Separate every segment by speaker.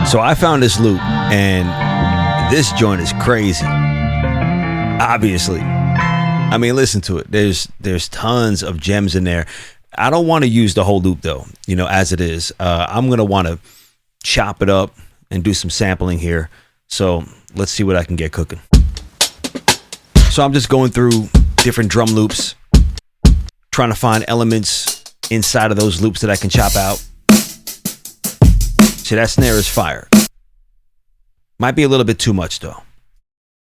Speaker 1: So I found this loop, and this joint is crazy. Obviously. I mean, listen to it. There's tons of gems in there. I don't want to use the whole loop though, you know, as it is. I'm going to want to chop it up and do some sampling here. So let's see what I can get cooking. So I'm just going through different drum loops, trying to find elements inside of those loops that I can chop out. See, that snare is fire. Might be a little bit too much though,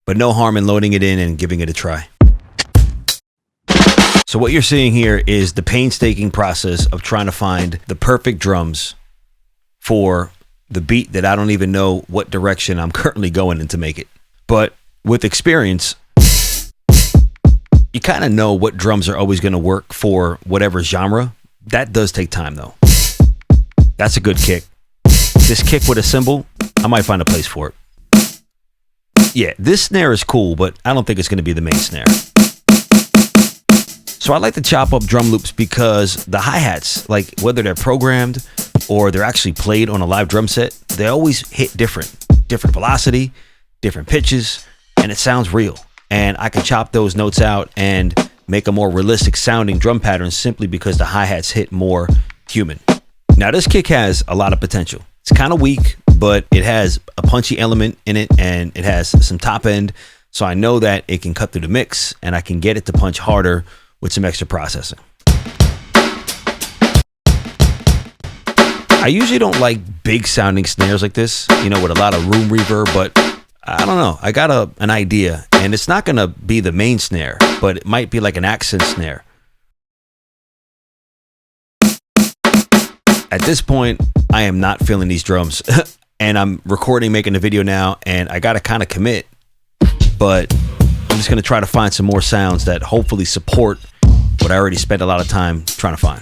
Speaker 1: but no harm in loading it in and giving it a try. So what you're seeing here is the painstaking process of trying to find the perfect drums for the beat that I don't even know what direction I'm currently going in to make it. But with experience, you kind of know what drums are always going to work for whatever genre. That does take time though. That's a good kick. This kick with a cymbal, I might find a place for it. Yeah, this snare is cool, but I don't think it's going to be the main snare. So I like to chop up drum loops because the hi-hats, like whether they're programmed or they're actually played on a live drum set, they always hit different velocity, different pitches, and it sounds real. And I can chop those notes out and make a more realistic sounding drum pattern simply because the hi-hats hit more human. Now this kick has a lot of potential. It's kind of weak, but it has a punchy element in it and it has some top end. So I know that it can cut through the mix and I can get it to punch harder with some extra processing. I usually don't like big sounding snares like this, you know, with a lot of room reverb, but I don't know. I got an idea, and it's not going to be the main snare, but it might be like an accent snare. At this point, I am not feeling these drums, and I'm recording, making a video now, and I got to kind of commit, but I'm just going to try to find some more sounds that hopefully support what I already spent a lot of time trying to find.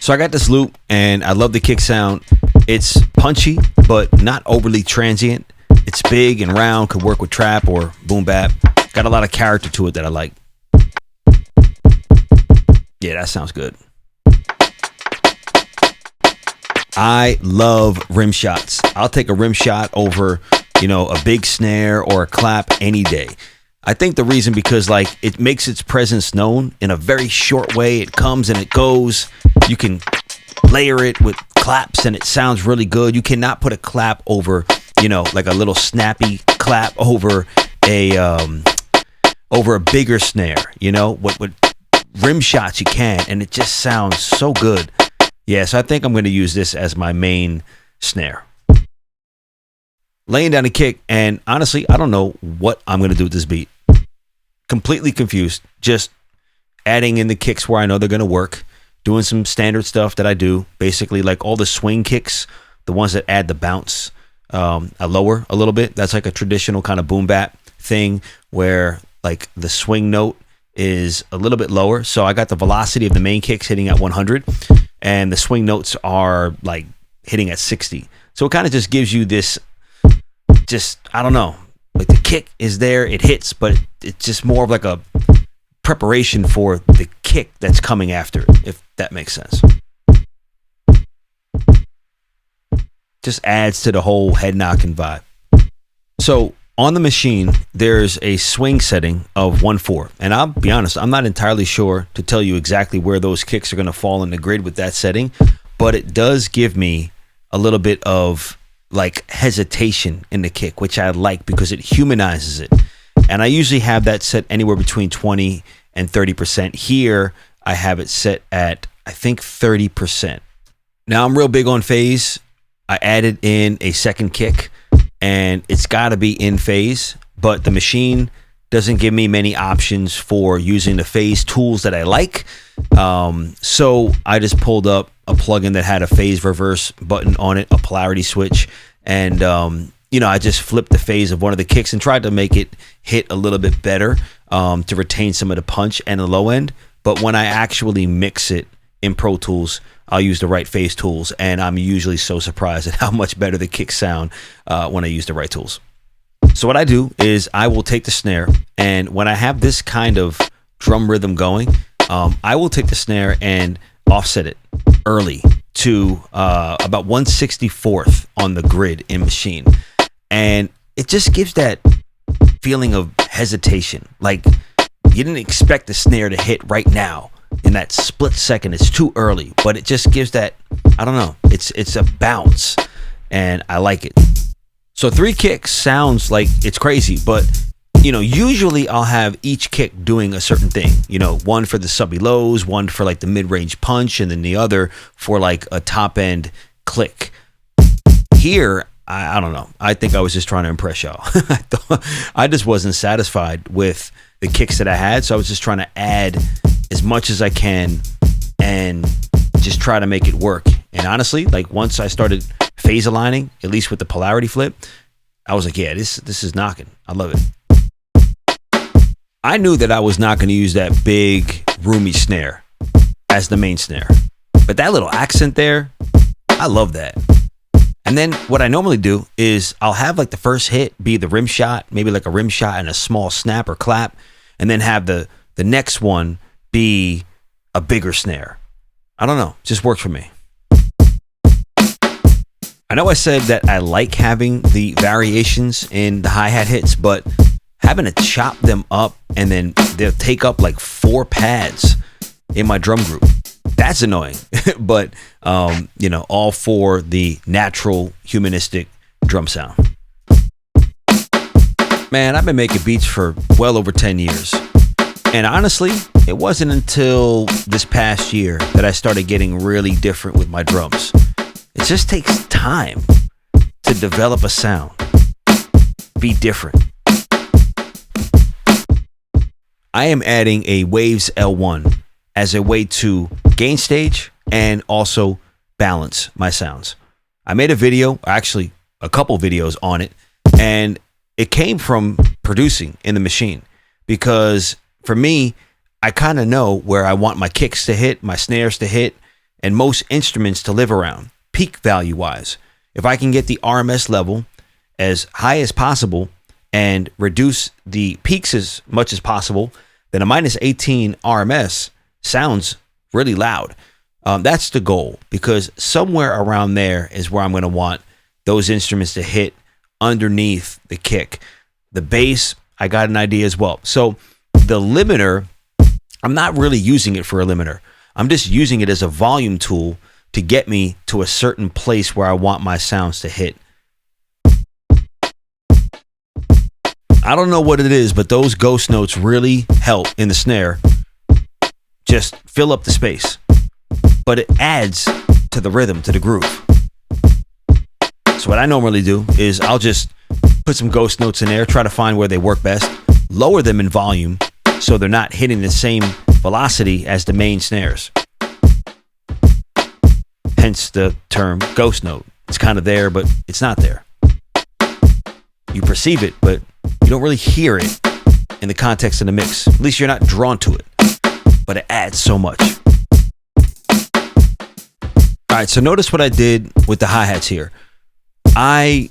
Speaker 1: So I got this loop, and I love the kick sound. It's punchy, but not overly transient. It's big and round, could work with trap or boom bap. Got a lot of character to it that I like. Yeah, that sounds good. I love rim shots. I'll take a rim shot over, you know, a big snare or a clap any day. I think the reason because like it makes its presence known in a very short way. It comes and it goes. You can layer it with claps and it sounds really good. You cannot put a clap over, you know, like a little snappy clap over a bigger snare, you know, with rim shots you can, and it just sounds so good. Yeah, so I think I'm going to use this as my main snare. Laying down a kick, and honestly, I don't know what I'm going to do with this beat. Completely confused. Just adding in the kicks where I know they're going to work. Doing some standard stuff that I do. Basically, like all the swing kicks, the ones that add the bounce, I lower a little bit. That's like a traditional kind of boom bap thing where like the swing note is a little bit lower. So I got the velocity of the main kicks hitting at 100, and the swing notes are like hitting at 60. So it kind of just gives you this, just, I don't know, like the kick is there, it hits, but it's just more of like a preparation for the kick that's coming after it, if that makes sense. Just adds to the whole head knocking vibe. So on the machine, there's a swing setting of 1/4. And I'll be honest, I'm not entirely sure to tell you exactly where those kicks are going to fall in the grid with that setting, but it does give me a little bit of like hesitation in the kick, which I like because it humanizes it. And I usually have that set anywhere between 20 and 30%. Here, I have it set at, I think, 30%. Now, I'm real big on phase. I added in a second kick, and it's got to be in phase, but the machine doesn't give me many options for using the phase tools that I like. So I just pulled up a plugin that had a phase reverse button on it, a polarity switch, and you know, I just flipped the phase of one of the kicks and tried to make it hit a little bit better to retain some of the punch and the low end. But when I actually mix it in Pro Tools, I'll use the right phase tools, and I'm usually so surprised at how much better the kicks sound when I use the right tools. So what I do is I will take the snare, and when I have this kind of drum rhythm going, I will take the snare and offset it early to about 164th on the grid in machine. And it just gives that feeling of hesitation. Like you didn't expect the snare to hit right now in that split second. It's too early, but it just gives that, I don't know, it's a bounce, and I like it. So 3 kicks sounds like it's crazy, but usually I'll have each kick doing a certain thing. One for the subby lows, one for like the mid-range punch, and then the other for like a top-end click. Here, I don't know. I think I was just trying to impress y'all. I just wasn't satisfied with the kicks that I had, so I was just trying to add as much as I can and just try to make it work. And honestly, like once I started phase aligning, at least with the polarity flip, I was like, yeah, this is knocking. I love it. I knew that I was not going to use that big roomy snare as the main snare, but that little accent there, I love that. And then what I normally do is I'll have like the first hit be the rim shot, maybe like a rim shot and a small snap or clap, and then have the next one be a bigger snare. I don't know, just works for me. I know I said that I like having the variations in the hi-hat hits, but having to chop them up and then they'll take up like 4 pads in my drum group, that's annoying. But all for the natural humanistic drum sound. Man, I've been making beats for well over 10 years. And honestly, it wasn't until this past year that I started getting really different with my drums. It just takes time to develop a sound, be different. I am adding a Waves L1 as a way to gain stage and also balance my sounds. I made a video, actually a couple videos on it, and it came from producing in the machine, because for me, I kind of know where I want my kicks to hit, my snares to hit, and most instruments to live around, peak value wise. If I can get the RMS level as high as possible and reduce the peaks as much as possible, then a minus 18 RMS sounds really loud. That's the goal, because somewhere around there is where I'm going to want those instruments to hit underneath the kick. The bass, I got an idea as well. So the limiter, I'm not really using it for a limiter. I'm just using it as a volume tool to get me to a certain place where I want my sounds to hit. I don't know what it is, but those ghost notes really help in the snare just fill up the space. But it adds to the rhythm, to the groove. So what I normally do is I'll just put some ghost notes in there, try to find where they work best, lower them in volume so they're not hitting the same velocity as the main snares. Hence the term ghost note. It's kind of there, but it's not there. You perceive it, but you don't really hear it in the context of the mix. At least you're not drawn to it, but it adds so much. All right, so notice what I did with the hi-hats here. I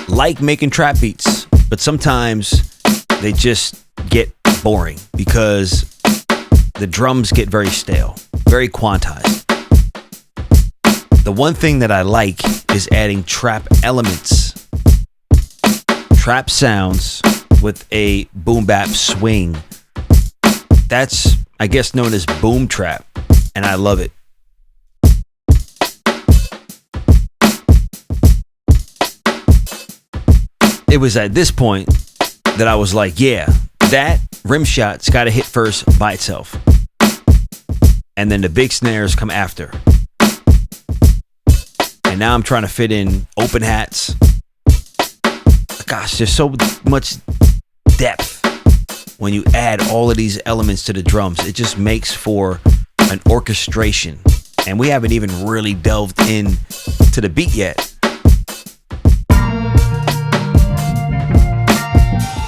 Speaker 1: like making trap beats, but sometimes they just get boring because the drums get very stale, very quantized. The one thing that I like is adding trap elements, trap sounds with a boom bap swing. That's, I guess, known as boom trap, and I love it. It was at this point that I was like, yeah, that rim shot's got to hit first by itself. And then the big snares come after. And now I'm trying to fit in open hats. Gosh, there's so much depth when you add all of these elements to the drums. It just makes for an orchestration. And we haven't even really delved in to the beat yet.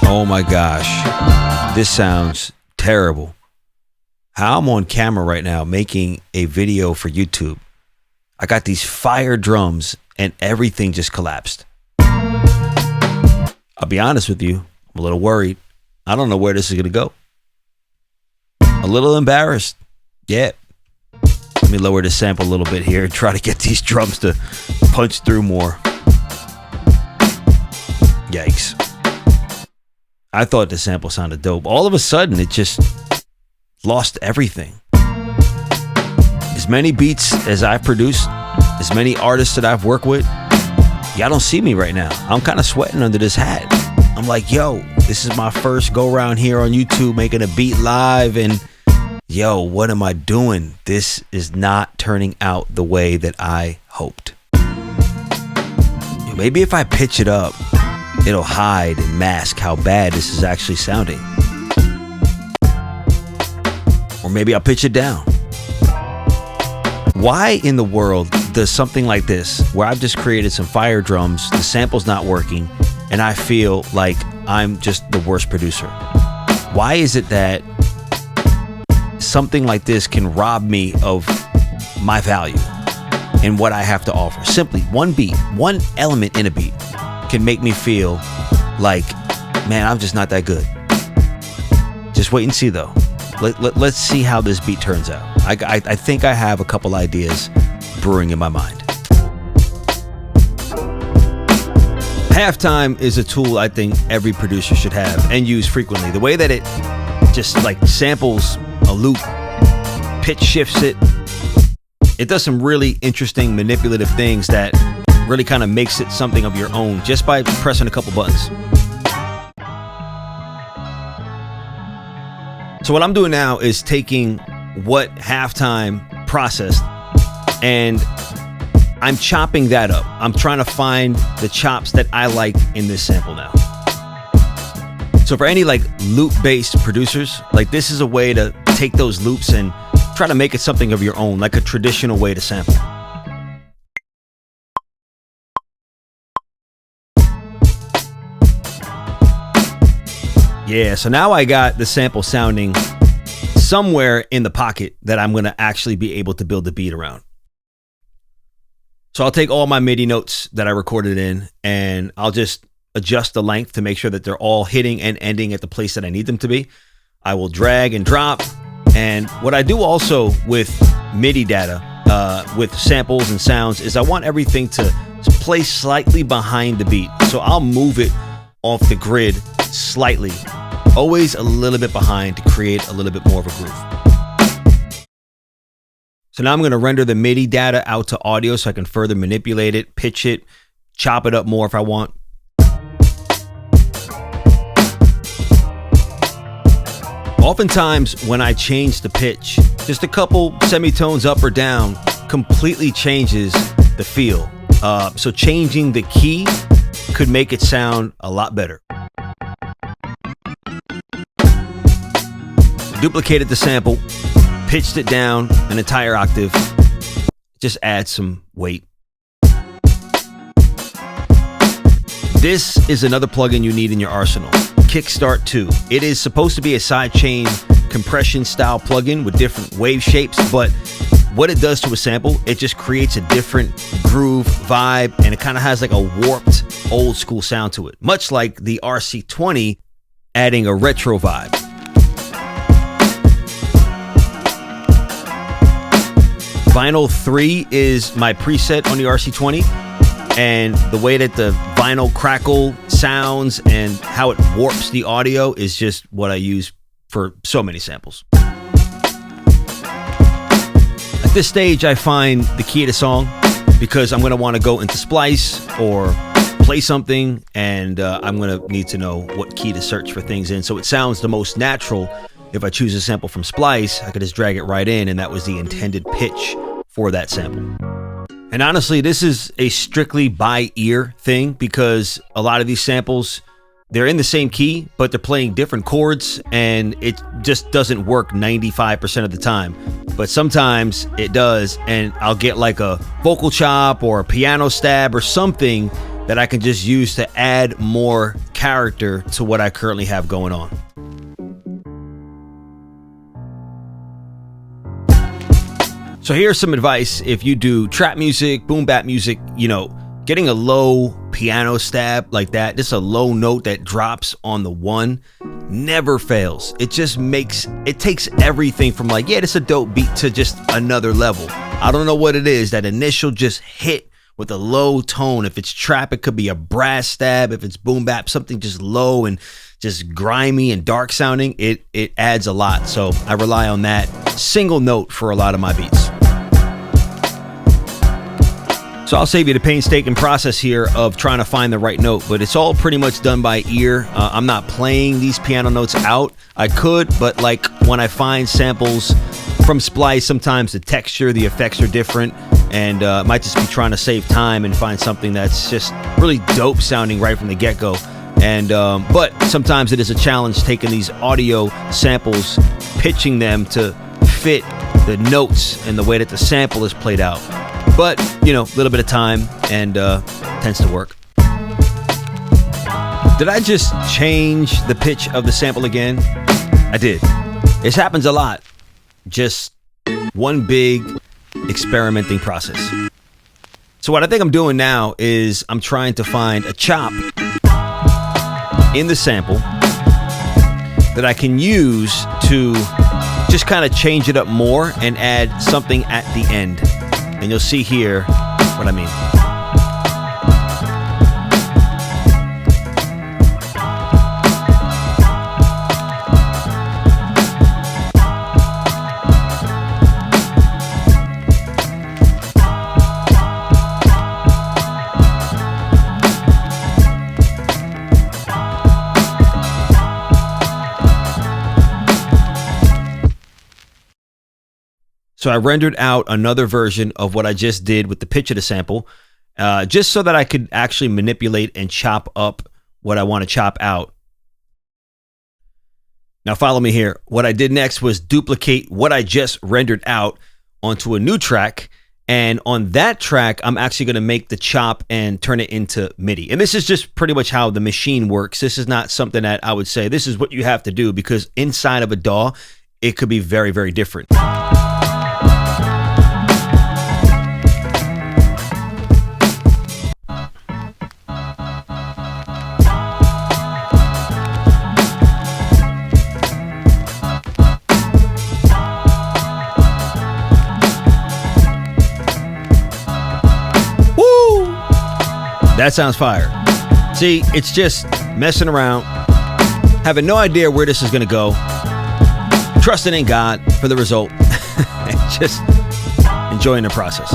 Speaker 1: Oh my gosh, this sounds terrible. How I'm on camera right now making a video for YouTube. I got these fire drums and everything just collapsed. I'll be honest with you, I'm a little worried. I don't know where this is going to go. A little embarrassed. Yeah. Let me lower the sample a little bit here and try to get these drums to punch through more. Yikes. I thought the sample sounded dope. All of a sudden, it just lost everything. As many beats as I've produced, as many artists that I've worked with, y'all don't see me right now. I'm kind of sweating under this hat. I'm like, yo, this is my first go around here on YouTube making a beat live, and yo, what am I doing? This is not turning out the way that I hoped. Maybe if I pitch it up, it'll hide and mask how bad this is actually sounding. Or maybe I'll pitch it down. Why in the world does something like this, where I've just created some fire drums, the sample's not working, and I feel like I'm just the worst producer? Why is it that something like this can rob me of my value and what I have to offer? Simply one beat, one element in a beat can make me feel like, man, I'm just not that good. Just wait and see though. Let's see how this beat turns out. I think I have a couple ideas brewing in my mind. Halftime is a tool I think every producer should have and use frequently. The way that it just like samples a loop, pitch shifts it. It does some really interesting manipulative things that really kind of makes it something of your own just by pressing a couple buttons. So what I'm doing now is taking what Halftime processed and I'm chopping that up. I'm trying to find the chops that I like in this sample now. So for any like loop-based producers, like this is a way to take those loops and try to make it something of your own, like a traditional way to sample. Yeah, so now I got the sample sounding somewhere in the pocket that I'm going to actually be able to build the beat around. So I'll take all my MIDI notes that I recorded in and I'll just adjust the length to make sure that they're all hitting and ending at the place that I need them to be. I will drag and drop. And what I do also with MIDI data, with samples and sounds, is I want everything to play slightly behind the beat. So I'll move it off the grid slightly, always a little bit behind to create a little bit more of a groove. So now I'm going to render the MIDI data out to audio so I can further manipulate it, pitch it, chop it up more if I want. Oftentimes when I change the pitch, just a couple semitones up or down completely changes the feel. So changing the key could make it sound a lot better. Duplicated the sample, pitched it down an entire octave, just add some weight. This is another plugin you need in your arsenal, Kickstart 2. It is supposed to be a sidechain compression style plugin with different wave shapes, but what it does to a sample, it just creates a different groove, vibe, and it kind of has like a warped old school sound to it, much like the RC20 adding a retro vibe. Vinyl 3 is my preset on the RC20, and the way that the vinyl crackle sounds and how it warps the audio is just what I use for so many samples. At this stage, I find the key of the song because I'm going to want to go into Splice or play something, and I'm going to need to know what key to search for things in. So it sounds the most natural. If I choose a sample from Splice, I could just drag it right in, and that was the intended pitch for that sample. And honestly, this is a strictly by ear thing because a lot of these samples, they're in the same key, but they're playing different chords, and it just doesn't work 95% of the time. But sometimes it does, and I'll get like a vocal chop or a piano stab or something that I can just use to add more character to what I currently have going on. So here's some advice if you do trap music, boom bap music, you know, getting a low piano stab like that, just a low note that drops on the one, never fails. It just takes everything from like, yeah, this is a dope beat to just another level. I don't know what it is, that initial just hit with a low tone. If it's trap, it could be a brass stab. If it's boom bap, something just low and just grimy and dark sounding, it adds a lot. So I rely on that single note for a lot of my beats. So I'll save you the painstaking process here of trying to find the right note, but it's all pretty much done by ear. I'm not playing these piano notes out. I could, but like when I find samples from Splice, sometimes the texture, the effects are different, and might just be trying to save time and find something that's just really dope sounding right from the get-go. And but sometimes it is a challenge taking these audio samples, pitching them to fit the notes and the way that the sample is played out. But, you know, a little bit of time and tends to work. Did I just change the pitch of the sample again? I did. This happens a lot. Just one big experimenting process. So what I think I'm doing now is I'm trying to find a chop in the sample that I can use to just kind of change it up more and add something at the end. And you'll see here what I mean. So I rendered out another version of what I just did with the pitch of the sample, just so that I could actually manipulate and chop up what I want to chop out. Now follow me here. What I did next was duplicate what I just rendered out onto a new track. And on that track, I'm actually going to make the chop and turn it into MIDI. And this is just pretty much how the machine works. This is not something that I would say, this is what you have to do, because inside of a DAW, it could be very, very different. That sounds fire. See, it's just messing around, having no idea where this is going to go, trusting in God for the result, and just enjoying the process.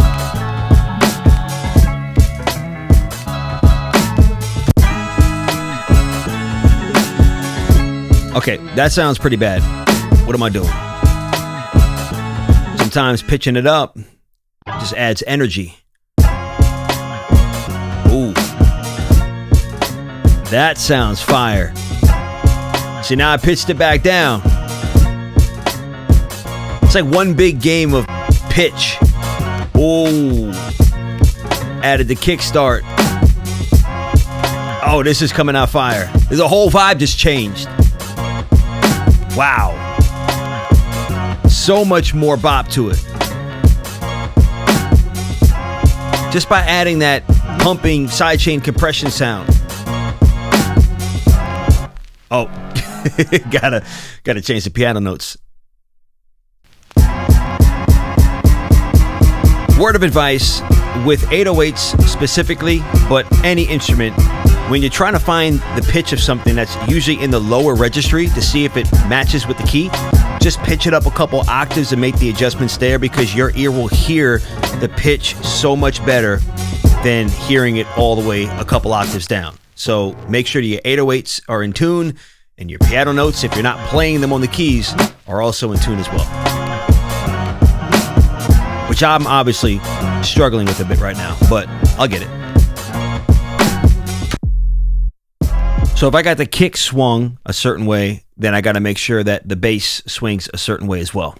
Speaker 1: Okay, that sounds pretty bad. What am I doing? Sometimes pitching it up just adds energy. Ooh, that sounds fire. See, now I pitched it back down. It's like one big game of pitch. Ooh, added the kickstart. Oh, this is coming out fire. The whole vibe just changed. Wow. So much more bop to it. Just by adding that pumping sidechain compression sound. Oh, gotta change the piano notes. Word of advice with 808s specifically, but any instrument, when you're trying to find the pitch of something that's usually in the lower registry to see if it matches with the key, just pitch it up a couple octaves and make the adjustments there, because your ear will hear the pitch so much better than hearing it all the way a couple octaves down. So make sure your 808s are in tune, and your piano notes, if you're not playing them on the keys, are also in tune as well. Which I'm obviously struggling with a bit right now, but I'll get it. So if I got the kick swung a certain way, then I got to make sure that the bass swings a certain way as well.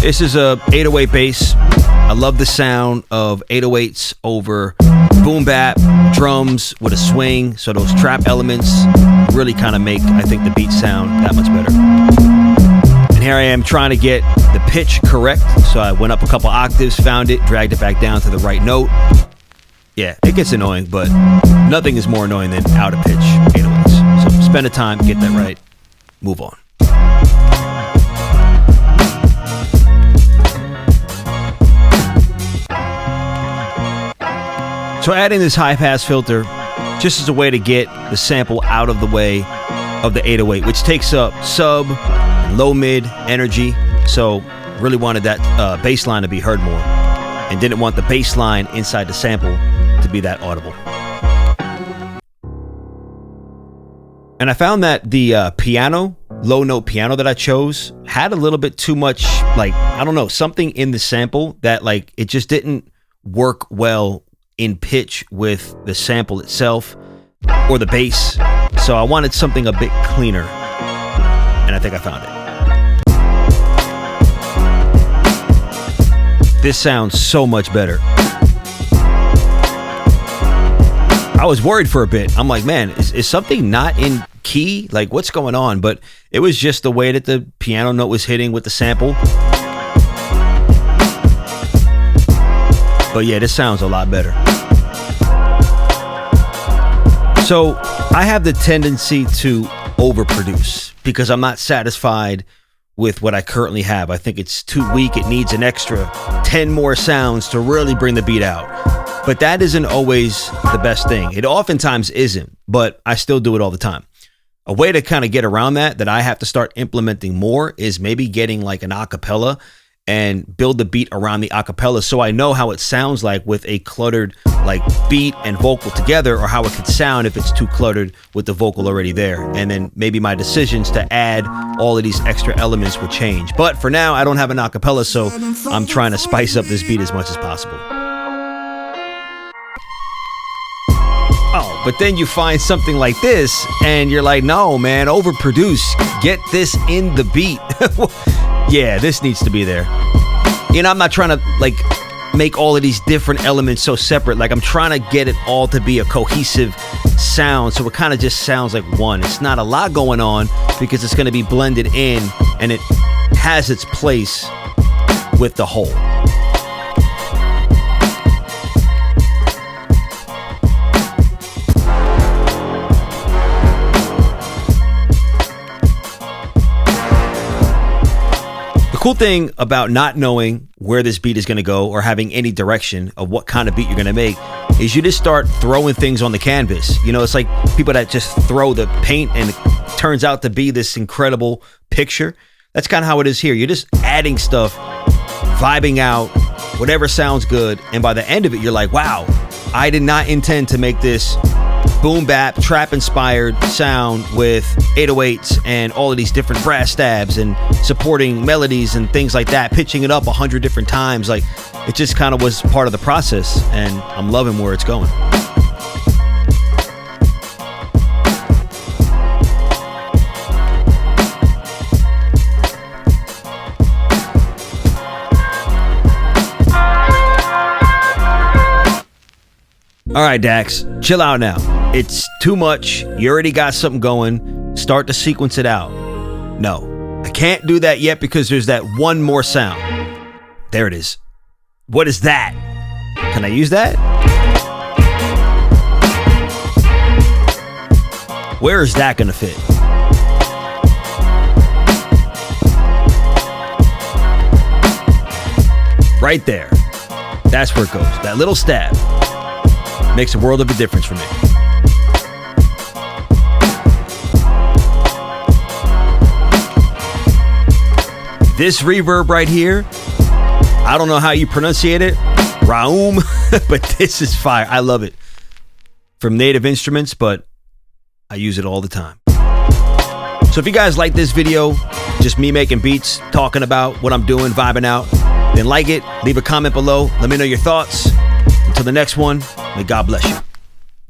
Speaker 1: This is a 808 bass. I love the sound of 808s over boom bap, drums with a swing. So those trap elements really kind of make, I think, the beat sound that much better. And here I am trying to get the pitch correct. So I went up a couple octaves, found it, dragged it back down to the right note. Yeah, it gets annoying, but nothing is more annoying than out of pitch 808s. So spend the time, get that right, move on. So adding this high pass filter just as a way to get the sample out of the way of the 808, which takes up sub, low mid energy. So really wanted that bass line to be heard more and didn't want the bass line inside the sample to be that audible. And I found that the piano, low note piano that I chose had a little bit too much, like, I don't know, something in the sample that like it just didn't work well in pitch with the sample itself or the bass. So I wanted something a bit cleaner, and I think I found it. This sounds so much better. I was worried for a bit. I'm like, man, is something not in key? Like, what's going on? But it was just the way that the piano note was hitting with the sample. But yeah, this sounds a lot better. So I have the tendency to overproduce because I'm not satisfied with what I currently have. I think it's too weak. It needs an extra 10 more sounds to really bring the beat out. But that isn't always the best thing. It oftentimes isn't, but I still do it all the time. A way to kind of get around that I have to start implementing more is maybe getting like an acapella and build the beat around the acapella so I know how it sounds like with a cluttered like beat and vocal together, or how it could sound if it's too cluttered with the vocal already there. And then maybe my decisions to add all of these extra elements would change. But for now, I don't have an acapella, so I'm trying to spice up this beat as much as possible. Oh, but then you find something like this and you're like, no, man, overproduce. Get this in the beat. Yeah, this needs to be there. You know, I'm not trying to like make all of these different elements so separate. Like, I'm trying to get it all to be a cohesive sound, so it kind of just sounds like one. It's not a lot going on because it's going to be blended in and it has its place with the whole. Cool thing about not knowing where this beat is going to go or having any direction of what kind of beat you're going to make is you just start throwing things on the canvas. You know, it's like people that just throw the paint and it turns out to be this incredible picture. That's kind of how it is here. You're just adding stuff, vibing out, whatever sounds good. And by the end of it, you're like, wow, I did not intend to make this boom bap, trap inspired sound with 808s and all of these different brass stabs and supporting melodies and things like that, pitching it up 100 different times. Like, it just kind of was part of the process, and I'm loving where it's going. All right, Dax, chill out now. It's too much. You already got something going. Start to sequence it out. No, I can't do that yet because there's that one more sound. There it is. What is that? Can I use that? Where is that going to fit? Right there. That's where it goes. That little stab makes a world of a difference for me. This reverb right here, I don't know how you pronunciate it, Raum, but this is fire. I love it. From Native Instruments, but I use it all the time. So if you guys like this video, just me making beats, talking about what I'm doing, vibing out, then like it, leave a comment below, let me know your thoughts. Until the next one, may God bless you.